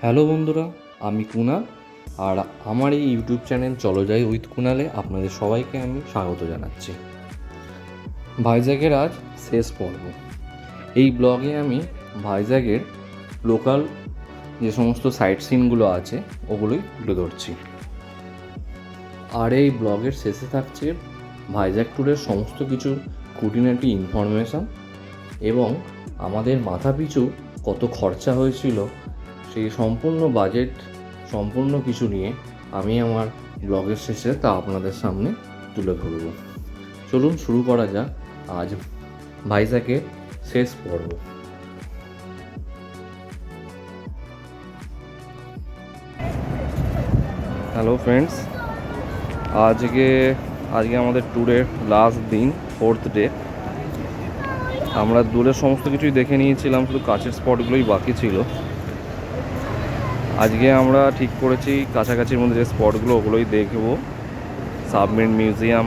Hello বন্ধুরা, আমি কুনাল। আর আমার এই ইউটিউব চ্যানেল চলো যাই উইথ কুনালে আপনাদের সবাইকে আমি স্বাগত জানাচ্ছি। ভাইজ্যাগের আজ শেষ পর্ব। এই ব্লগে আমি ভাইজ্যাগের লোকাল যে সমস্ত সাইট সিনগুলো আছে ওগুলোই তুলে ধরছি। আর এই ব্লগের শেষে থাকছে ভাইজ্যাগ ট্যুরের সমস্ত কিছু খুঁটিনাটি ইনফরমেশান এবং আমাদের মাথাপিছু কত খরচা হয়েছিল সেই সম্পূর্ণ বাজেট, সম্পূর্ণ কিছু নিয়ে আমি আমার ব্লগের শেষে তা আপনাদের সামনে তুলে ধরব। চলুন শুরু করা যাক আজ ভাইজ্যাগের শেষ পর্ব। হ্যালো ফ্রেন্ডস, আজকে আমাদের ট্যুরের লাস্ট দিন, 4th ডে। আমরা দূরের সমস্ত কিছুই দেখে নিয়েছিলাম, শুধু কাছের স্পটগুলোই বাকি ছিল। আজকে আমরা ঠিক করেছি কাছাকাছির মধ্যে যে স্পটগুলো ওগুলোই দেখব। সাবমেরিন মিউজিয়াম,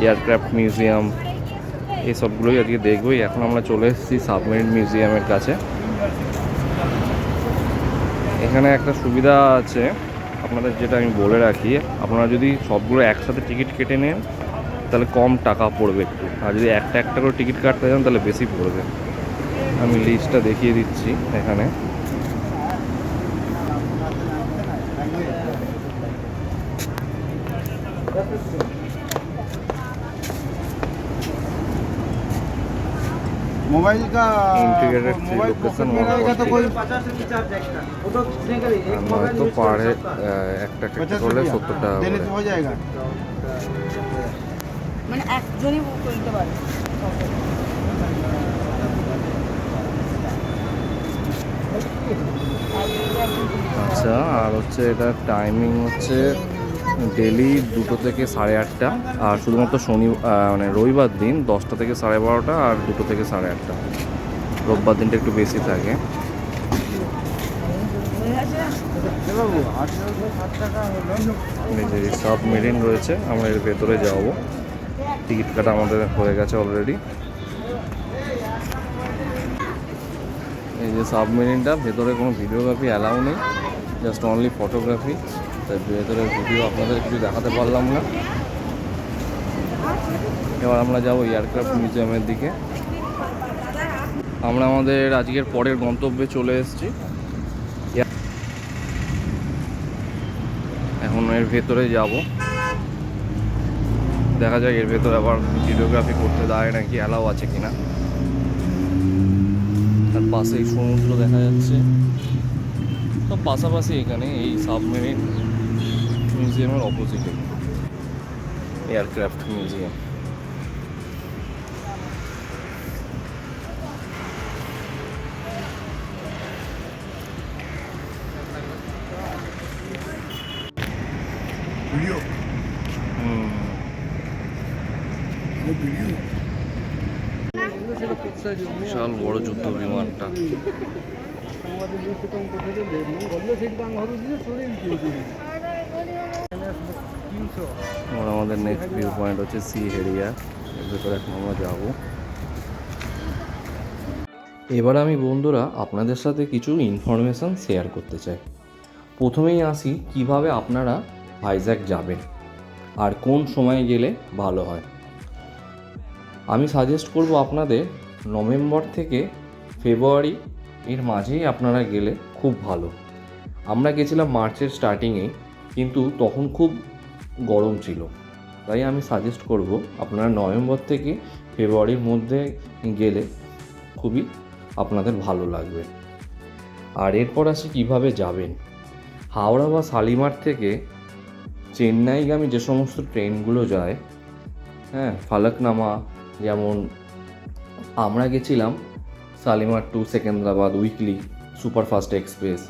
এয়ারক্রাফট মিউজিয়াম, এই সবগুলোই আজকে দেখবই। এখন আমরা চলে এসেছি সাবমেরিন মিউজিয়ামের কাছে। এখানে একটা সুবিধা আছে আপনাদের, যেটা আমি বলে রাখি, আপনারা যদি সবগুলো একসাথে টিকিট কেটে নেন তাহলে কম টাকা পড়বে একটু, আর যদি একটা একটা করে টিকিট কাটতে যান তাহলে বেশি পড়বে। আমি লিস্টটা দেখিয়ে দিচ্ছি এখানে। मोबाइल का इंटीग्रेटेड मोबाइल लोकेशन पॉकेट में रहेगा तो कोई तो पार है একটা করলে 70 টাকা देने से हो जाएगा। মানে একজনই বুক করতে পারে। আচ্ছা, আর হচ্ছে এটা টাইমিং হচ্ছে ডেলি 2টো থেকে 8:30, আর শুধুমাত্র মানে রবিবার দিন 10টা থেকে 12:30, আর 2টো থেকে 8:30। রোববার দিনটা একটু বেশি থাকে। এই যে সাবমেরিন রয়েছে, আমরা এর ভেতরে যাব। টিকিট কাটা আমাদের হয়ে গেছে অলরেডি। এই যে সাবমেরিনটা, ভেতরে কোনো ভিডিওগ্রাফি অ্যালাউ নেই, জাস্ট অনলি ফটোগ্রাফি। তাই ভেতরে ভিডিও আপনাদের কিছু দেখাতে পারলাম না। এবার আমরা যাবো এয়ারক্রাফট মিউজিয়ামের দিকে। আমরা আমাদের আজকের পরের গন্তব্যে চলে এসেছি। এখন এর ভেতরে যাব, দেখা যাক এর ভেতরে আবার ভিডিওগ্রাফি করতে দেয় নাকি, অ্যালাউ আছে কিনা। তার পাশেই সমুদ্র দেখা যাচ্ছে। তো পাশাপাশি এখানে এই সাবমেরিন মিউজিয়ামের অপোজিটে এয়ারক্রাফট মিউজিয়াম। বিশাল বড় যুদ্ধ বিমানটা। আমাদের নেক্সট ভিউ পয়েন্ট হচ্ছে সি হেরিয়া, এর ভেতরে এখন আমরা যাবো। এবার আমি বন্ধুরা আপনাদের সাথে কিছু ইনফরমেশান শেয়ার করতে চাই। প্রথমেই আসি কিভাবে আপনারা ভাইজ্যাগ যাবেন আর কোন সময়ে গেলে ভালো হয়। আমি সাজেস্ট করব আপনাদের নভেম্বর থেকে ফেব্রুয়ারি এর মাঝেই আপনারা গেলে খুব ভালো। আমরা গেছিলাম মার্চের স্টার্টিংয়ে, কিন্তু তখন খুব গরম ছিল। তাই আমি সাজেস্ট করব আপনারা নভেম্বর থেকে ফেব্রুয়ারির মধ্যে গেলে খুবই আপনাদের ভালো লাগবে। আর এরপর আসি কীভাবে যাবেন। হাওড়া বা শালিমার থেকে চেন্নাইগামী যে সমস্ত ট্রেনগুলো যায়, ফালাকনামা, যেমন আমরা গেছিলাম Shalimar to Secunderabad weekly superfast express,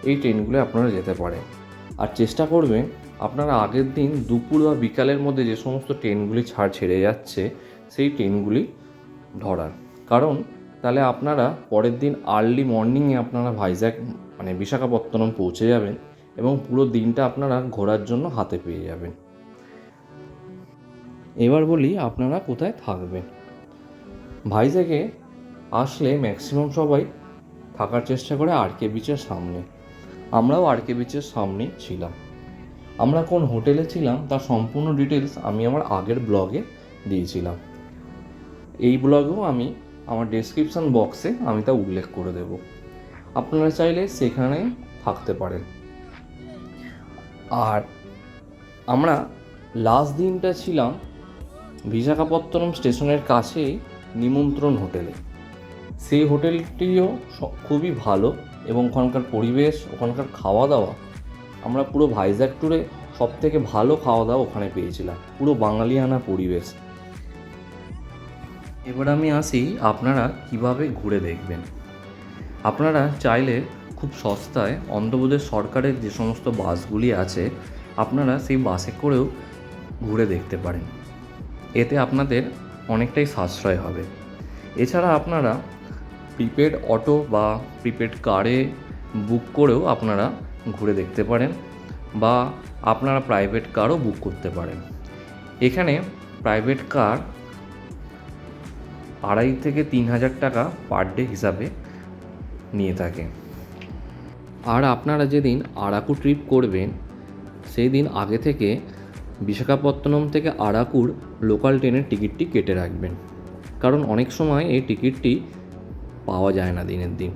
এই ট্রেনগুলো আপনারা যেতে পারেন। আর চেষ্টা করবেন আপনারা আগের দিন দুপুর বা বিকালের মধ্যে যে সমস্ত ট্রেনগুলি ছেড়ে যাচ্ছে সেই ট্রেনগুলি ধরার, কারণ তাহলে আপনারা পরের দিন আর্লি মর্নিংয়ে আপনারা ভাইজ্যাগ মানে বিশাখাপত্তনম পৌঁছে যাবেন এবং পুরো দিনটা আপনারা ঘোরার জন্য হাতে পেয়ে যাবেন। এবার বলি আপনারা কোথায় থাকবেন। ভাইজ্যাগে আসলে ম্যাক্সিমাম সবাই থাকার চেষ্টা করে আরকে বিচের সামনে, আমরাও আরকে বিচের সামনেই ছিলাম। আমরা কোন হোটেলে ছিলাম তার সম্পূর্ণ ডিটেলস আমি আমার আগের ব্লগে দিয়েছিলাম। এই ব্লগেও আমি আমার ডেসক্রিপশন বক্সে আমি তা উল্লেখ করে দেব, আপনারা চাইলে সেখানে থাকতে পারেন। আর আমরা লাস্ট দিনটা ছিলাম বিশাখাপত্তনম স্টেশনের কাছেই নিমন্ত্রণ হোটেলে। সেই হোটেলটিও খুবই ভালো এবং ওখানকার পরিবেশ, ওখানকার খাওয়া দাওয়া, আমরা পুরো ভাইজ্যাক ট্যুরে সব থেকে ভালো খাওয়া দাওয়া ওখানে পেয়েছিলাম, পুরো বাঙালিয়ানা পরিবেশ। এবার আমি আসি আপনারা কিভাবে ঘুরে দেখবেন। আপনারা চাইলে খুব সস্তায় অন্ধ্রপ্রদেশ সরকারের যে সমস্ত বাসগুলি আছে আপনারা সেই বাসে করেও ঘুরে দেখতে পারেন, এতে আপনাদের অনেকটাই সাশ্রয় হবে। এছাড়া আপনারা প্রিপেড অটো বা প্রিপেড কারে বুক করেও আপনারা ঘুরে দেখতে পারেন, বা আপনারা প্রাইভেট কারও বুক করতে পারেন। এখানে প্রাইভেট কার 2,500 থেকে 3,000 টাকা পার ডে হিসাবে নিয়ে থাকে। আর আপনারা যেদিন আরাকু ট্রিপ করবেন সেই দিন আগে থেকে বিশাখাপত্তনম থেকে আরাকুর লোকাল ট্রেনের টিকিটটি কেটে রাখবেন, কারণ অনেক সময় এই টিকিটটি পাওয়া যায় না দিনের দিন।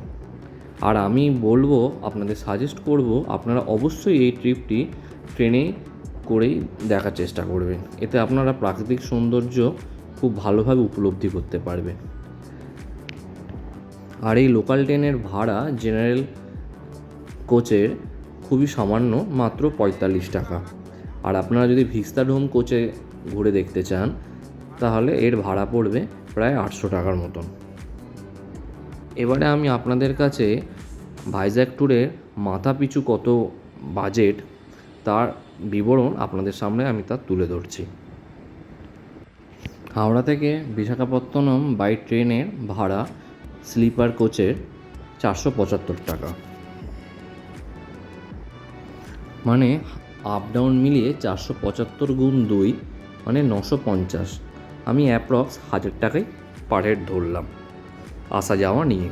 আর আমি বলবো, আপনাদের সাজেস্ট করব, আপনারা অবশ্যই এই ট্রিপটি ট্রেনে করেই দেখার চেষ্টা করবেন, এতে আপনারা প্রাকৃতিক সৌন্দর্য খুব ভালোভাবে উপলব্ধি করতে পারবেন। আর এই লোকাল ট্রেনের ভাড়া জেনারেল কোচের খুবই সামান্য, মাত্র 45 টাকা। আর আপনারা যদি ভিস্তাডোম কোচে ঘুরে দেখতে চান তাহলে এর ভাড়া পড়বে প্রায় 800 টাকার মতন। এবারে আমি আপনাদের কাছে ভাইজ্যাক ট্যুরের মাথাপিছু কত বাজেট তার বিবরণ আপনাদের সামনে আমি তা তুলে ধরছি। হাওড়া থেকে বিশাখাপত্তনম বাই ট্রেনের ভাড়া স্লিপার কোচের 475 টাকা, মানে আপ ডাউন মিলিয়ে 475 গুণ 2 মানে 950। আমি অ্যাপ্রক্স 1000 টাকাই পার হেড ধরলাম আসা যাওয়া নিয়ে।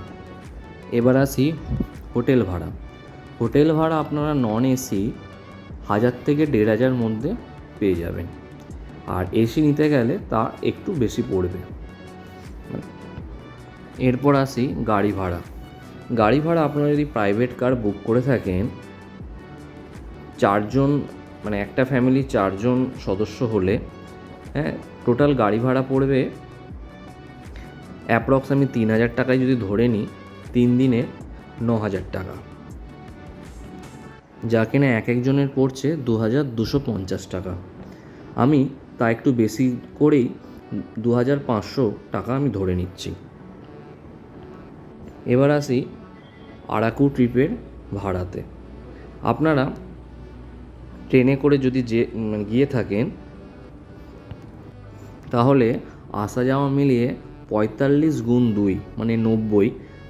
এবার আসি হোটেল ভাড়া। হোটেল ভাড়া আপনারা নন এসি 1000 থেকে 1,500 মধ্যে পেয়ে যাবেন, আর এসি নিতে গেলে তা একটু বেশি পড়বে। এরপর আসি গাড়ি ভাড়া। গাড়ি ভাড়া আপনারা যদি প্রাইভেট কার বুক করে থাকেন, 4 জন মানে একটা ফ্যামিলি 4 জন সদস্য হলে টোটাল গাড়ি ভাড়া পড়বে অ্যাপ্রক্স, আমি 3,000 টাকায় যদি ধরে নিই, 3 দিনে 9,000 টাকা, যা কিনা এক একজনের পড়ছে 2,250 টাকা। আমি তা একটু বেশি করেই 2,500 টাকা আমি ধরে নিচ্ছি। এবার আসি আরাকু ট্রিপের ভাড়াতে। আপনারা ট্রেনে করে যদি গিয়ে থাকেন তাহলে আসা যাওয়া মিলিয়ে 45 গুণ 2 মানে 90,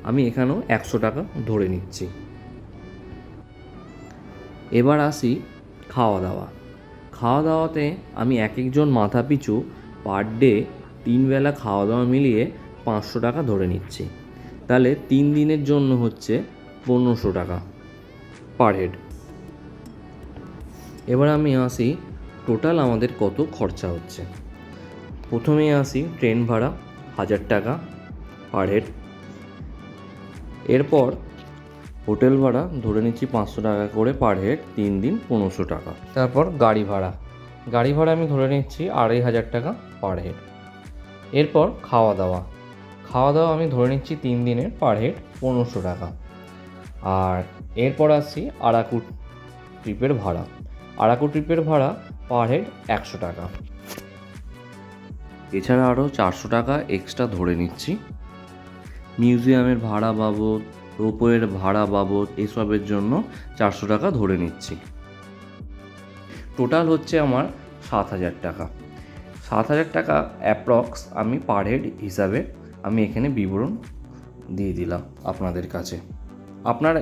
আমি এখানেও 100 টাকা ধরে নিচ্ছি। এবার আসি খাওয়া দাওয়া। খাওয়া দাওয়াতে আমি এক একজন মাথা পিছু পার ডে 3 বেলা খাওয়া দাওয়া মিলিয়ে 500 টাকা ধরে নিচ্ছি, তাহলে 3 দিনের জন্য হচ্ছে 1500 টাকা পার হেড। এবার আমি আসি টোটাল আমাদের কত খরচা হচ্ছে। প্রথমেই আসি ট্রেন ভাড়া 1000 টাকা পার হেড। এরপর হোটেল ভাড়া ধরে নিচ্ছি 500 টাকা করে পার হেড, 3 দিন 1500 টাকা। তারপর গাড়ি ভাড়া আমি ধরে নিচ্ছি 2,500 টাকা পার হেড। এরপর খাওয়া দাওয়া আমি ধরে নিচ্ছি 3 দিনের পার হেড 1500 টাকা। আর এরপর আসছি আরাকু ট্রিপের ভাড়া পার হেড 100 টাকা। এছাড়া আরও 400 টাকা এক্সট্রা ধরে নিচ্ছি মিউজিয়ামের ভাড়া বাবদ, রোপওয়ের ভাড়া বাবদ, এসবের জন্য 400 টাকা ধরে নিচ্ছি। টোটাল হচ্ছে আমার 7,000 টাকা। 7,000 টাকা অ্যাপ্রক্স আমি পার হেড হিসাবে আমি এখানে বিবরণ দিয়ে দিলাম আপনাদের কাছে। আপনারা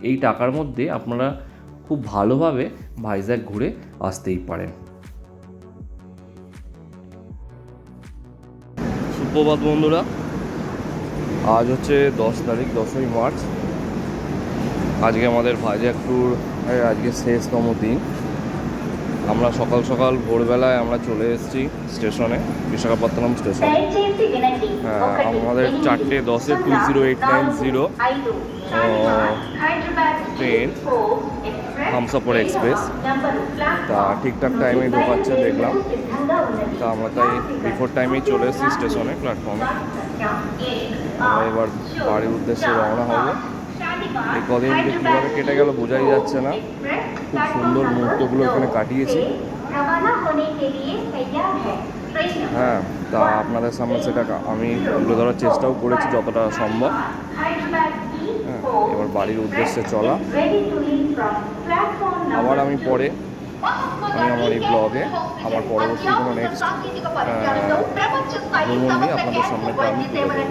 এই টাকার মধ্যে আপনারা খুব ভালোভাবে ভাইজ্যাক ঘুরে আসতেই পারেন। সুপ্রভাত বন্ধুরা, আজ হচ্ছে 10 তারিখ, 10ই মার্চ। আজকে আমাদের ভাইজ্যাক ট্যুর আজকে শেষতম দিন। আমরা সকাল সকাল ভোরবেলায় আমরা চলে এসেছি স্টেশনে, বিশাখাপত্তনম স্টেশনে। হ্যাঁ, আমাদের 4:10-এ 20890 ট্রেন হামসফর এক্সপ্রেস। তা ঠিকঠাক টাইমে ঢোকাচ্ছে দেখলাম, তা আমরা তাই বিফোর টাইমেই চলে এসেছি স্টেশনে, প্ল্যাটফর্মে। আমরা এবার বাড়ির উদ্দেশ্যে রওনা হব। এই কদিন যে কীভাবে কেটে গেল বোঝাই যাচ্ছে না। খুব সুন্দর মুহূর্তগুলো এখানে কাটিয়েছি। হ্যাঁ, তা আপনাদের সামনে সেটা আমি তুলে ধরার চেষ্টাও করেছি যতটা সম্ভব। হ্যাঁ, এবার বাড়ির উদ্দেশ্যে চলা। আবার আমি পরে আমার এই ব্লগে আমার পরবর্তী কোনো নেক্সট ভ্রমণ নিয়ে আপনাদের সামনে আমি তুলে ধরব।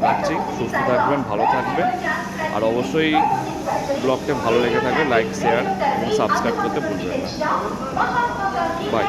রাখছি, সুস্থ থাকবেন, ভালো থাকবেন, আর অবশ্যই ব্লগটা ভালো লেগে থাকলে লাইক, শেয়ার এবং সাবস্ক্রাইব করতে ভুলবেন না। বাই।